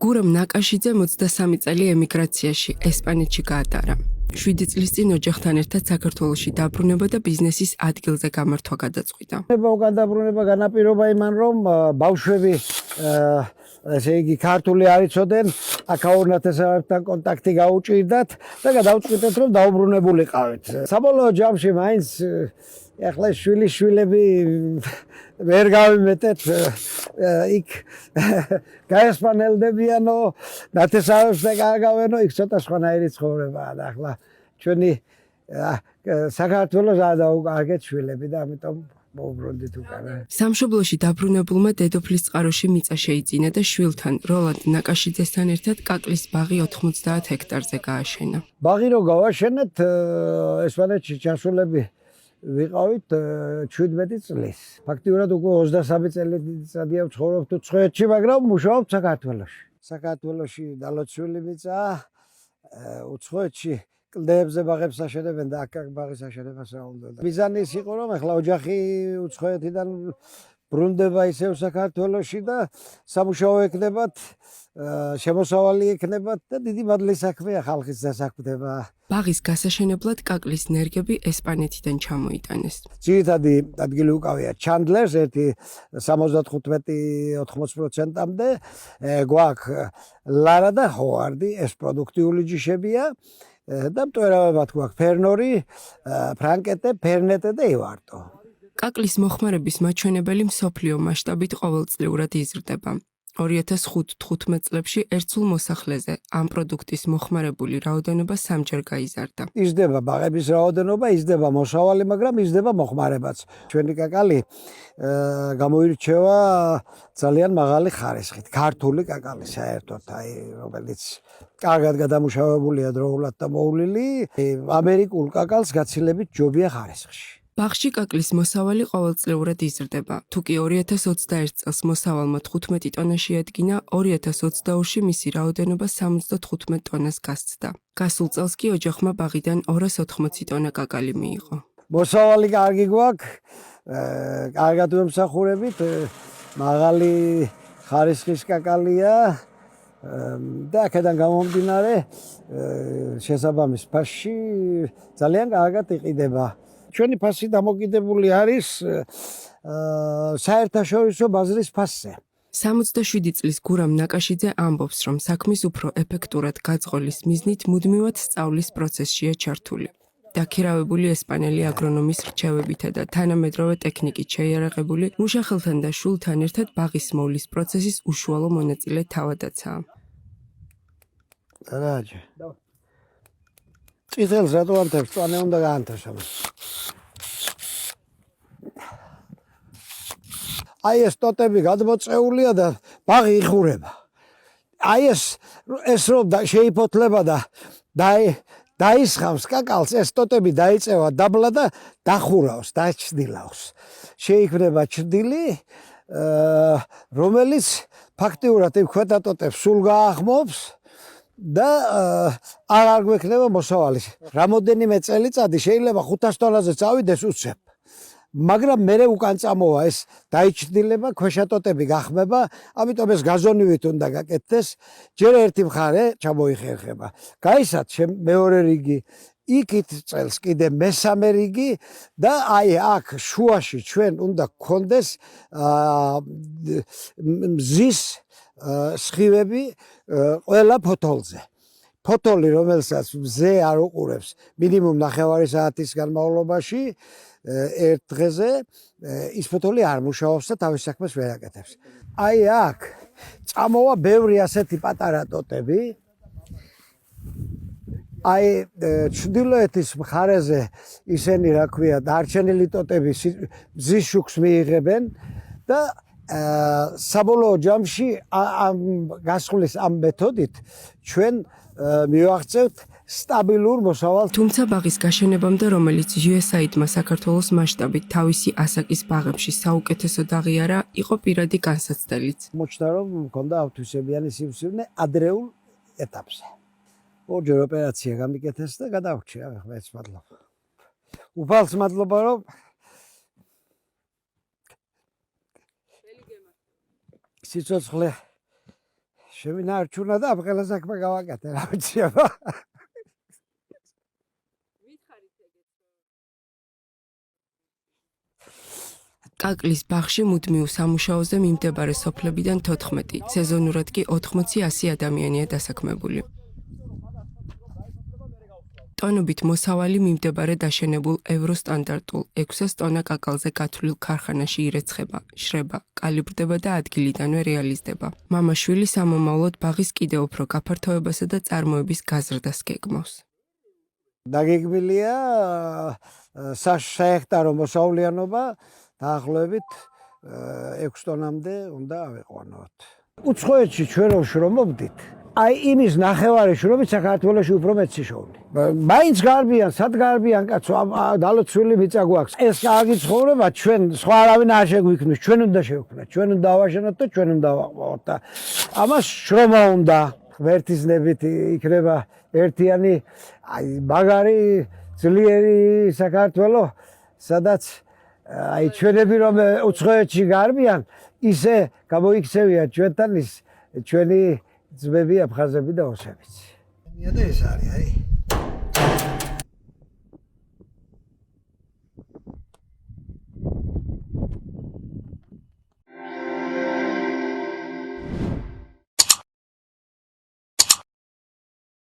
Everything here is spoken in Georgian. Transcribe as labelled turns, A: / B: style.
A: გურამ ნაკაშიძე 23 წელი ემიგრაციაში, ესპანეთში გაატარა. 7 წლის წინ ოჯახთან ერთად საქართველოში დაბრუნება და ბიზნესის ადგილზე გამართვა გადაწყვიტა.
B: გადაბრუნება განაპირობა იმან, რომ ბავშვები ესე იგი ქართული არ იცოდნენ, აკაურნათესავებთან კონტაქტი გაუჭირდათ და გადავწყვიტეთ, რომ დაუბრუნებულიყავით. საბოლოო ჯამში მაინც ეხლა შვილები ვერ გავიმეტეთ იქ გაესპანელდებიანო, ნათესავებს და გააგავენო, იქ ცოტა სხვანაირი ცხოვრებაა და ახლა ჩვენი საქართველოს დაუკარგეთ შვილები და ამიტომ მოუბრუნდით უკან.
A: სამშობლოში დაბრუნებულმა დედოფლის წყაროში მიწა შეიძინა და შვილთან როლანდ ნაკაშიძესთან ერთად კაკლის ბაღი 90 ჰექტარზე გააშენა.
B: ბაღი რო გავაშენეთ, ესპანეთში ჩასულები ვიყავით 17 წლის. ფაქტიურად უკვე 23 წელიწადია ვცხოვრობ უცხოეთში, მაგრამ მუშაობ საქართველოში. საქართველოში დალოცვილი მიწა, უცხოეთში კლდეებზე ბაღებს აშენებენ და აქ ბაღის აშენებას რა უნდა. მიზანი ის იყო, რომ ახლა ოჯახი უცხოეთიდან ბრუნდება ისევ საქართველოში და სამუშაო ეკნებათ, შემოსავალი ეკნებათ და დიდი მადლის საქმეა ხალხის დასაქმდება.
A: ბაღის გასაშენებლად კაკლის ნერგები ესპანეთიდან ჩამოიტანეს.
B: ძირითადი ადგილი უკავია ჩანდლერს, ერთი 75-80%-მდე, გვაქვს ლარა და ჰოვარდი, ეს პროდუქტიული ჯიშებია. და მტვერავებად გვაქვს ფერნორი, ფრანკეტე, ფერნეტე და ივარტო.
A: კაკლის მოხმარების მაჩვენებელი მსოფლიო მასშტაბით ყოველწლიურად იზრდება. 2005-15 წლებში ერთსულ მოსახლეზე ამ პროდუქტის მოხმარებული რაოდენობა 3-ჯერ გაიზარდა.
B: იზრდება ბაღების რაოდენობა, იზრდება მოსავალი, მაგრამ იზრდება მოხმარებაც. ჩვენი კაკალი გამოირჩევა ძალიან მაღალი ხარისხით, ქართული კაკალი საერთოდ, რომელიც კარგად გადამუშავებულია დროულად და მოვლილი, ამერიკულ კაკალს გაცილებით ჯობია ხარისხში.
A: ბაღში კაკლის მოსავალი ყოველწლიურად იზრდება. თუკი 2021 წელს მოსავალმა 15 ტონა შეადგინა, 2022-ში მისი რაოდენობა 75 ტონას გასცდა. გასულ წელს კი ოჯახმა ბაღიდან 280 ტონა კაკალი მიიღო.
B: მოსავალი კარგი გვაქვს, კარგად ვემსახურებით, მაღალი ხარისხის კაკალია და აქედან გამომდინარე შესაბამის ფასში ძალიან კარგად იყიდება. ჩვენი ფასი დამოკიდებული არის საერთაშორისო ბაზრის ფასზე.
A: 67 წლის გურამ ნაკაშიძე ამბობს, რომ საქმის უფრო ეფექტურად გაწყოლის მიზნით მუდმივად სწავლის პროცესშია ჩართული. დაქირავებული ესპანელი აგრონომის რჩევებითა და თანამედროვე ტექნიკით შეიარაღებული, მუშახელთან და შვილთან ერთად ბაღის მოვლის პროცესის უშუალო მონაწილე თავადაცაა.
B: რაჯა. წითელს რატო ანთებს? წვანე უნდა გაანთოს ამას. აი ეს ტოტები გადმოწეულია და ბაღი იხურება. აი ეს რომ შეიფოთლება და დაისხამს კაკალს, ეს ტოტები დაიწევა დაბლა და დახურავს, დაჩრდილავს. შეიქმნება ჩრდილი, რომელიც ფაქტიურად იმ ქვედა ტოტებს სულ გაახმობს და არ გვექნება მოსავალი. რამოდენიმე წელიწადი შეიძლება 500 ტონაზე წავიდეს უცებ. მაგრამ მერე უკან წამოვა ეს დაიჩრდილება, ქვეშა ტოტები გახმება, ამიტომ ეს გაზონივით უნდა გაკეთდეს. ჯერ ერთი მხარე ჩამოიხერხება. გაისად მეორე რიგი, იქით წელს კიდე მესამე რიგი და აი აქ შუაში ჩვენ უნდა გქონდეს მზის სხივები ყველა ფოთოლზე. ფოთოლი, რომელსაც მზე არ უყურებს მინიმუმ 9 საათის განმავლობაში, ერთ დღეზე ის ფოთოლი არ მუშაობს და თავის საქმეს ვერ აკეთებს. აი აქ წამოვა ბევრი ასეთი პატარა ტოტები. აი ჩრდილოეთის მხარეზე ისინი რა ქვია, დარჩენილი ტოტები მზის შუქს მიიღებენ და საბოლოო ჯამში ამ გასხლის ამ მეთოდით ჩვენ მივაღწევთ სტაბილურ მოსავალს.
A: თუმცა ბაღის გაშენებამდე, რომელიც USAID-მა საქართველოს მასშტაბით თავისი ასაკის ბაღებში საუკეთესოდ აღიარა, იყო პირადი განსაცდელიც.
B: მოჩნდა რომ მქონდა ავთვისებიანი სიმსივნე ადრეულ ეტაპზე. ორჯერ ოპერაცია გამიკეთეს და გადავრჩია, მეც მადლობა. უფალს მადლობა რომ სიცოცხლე შემინარჩუნა და ამყელა საქმე გავაკეთე, რა ვიცი აბა.
A: კაკლის ბაღში მუდმივ სამუშაოზე მიმდებარე სოფლებიდან 14, სეზონურად კი 80-100 ადამიანია დასაქმებული. ტონობით მოსავალი მიმდებარე დაშენებულ ევროსტანდარტულ 600 ტონა კაკალზე გათვლილ ქარხანაში ირეცხება, შრება, კალიბრდება და ადგილიდანვე რეალიზდება. მამაშვილი სამომავლოდ ბაღის კიდევ უფრო გაფართოებასა და წარმოების გაზრდას გეგმავს.
B: დაგეგმილია საჰექტარო მოსავლიანობა დაახლოებით 6 ტონამდე უნდა ავიყვანოთ. უცხოეთში ჩვენ რომ შრომობდით, აი იმის ნახევარი შრომით საქართველოში უფრო მეცი შოვნი. მაინც გარბიან, სად გარბიან კაცო, დალოცვილი მიწა გვაქვს. ეს კარგი ცხოვრება ჩვენ სხვა არავინ არ შეგვიქმნის, ჩვენ უნდა შევქმნათ, ჩვენ უნდა ავაშენოთ და ჩვენ უნდა ავაყბავოთ და ამას შრომა უნდა. ღმერთისნებით იქნება ერთიანი აი მაგარი ძლიერი საქართველო, სადაც აი ჩვენები რომ უცხოეთში გარბიან, ისე გამოიქცევიათ ჩვენთან ის ჩვენი ძმები აფხაზები და ოსებიც. მე და ეს არის აი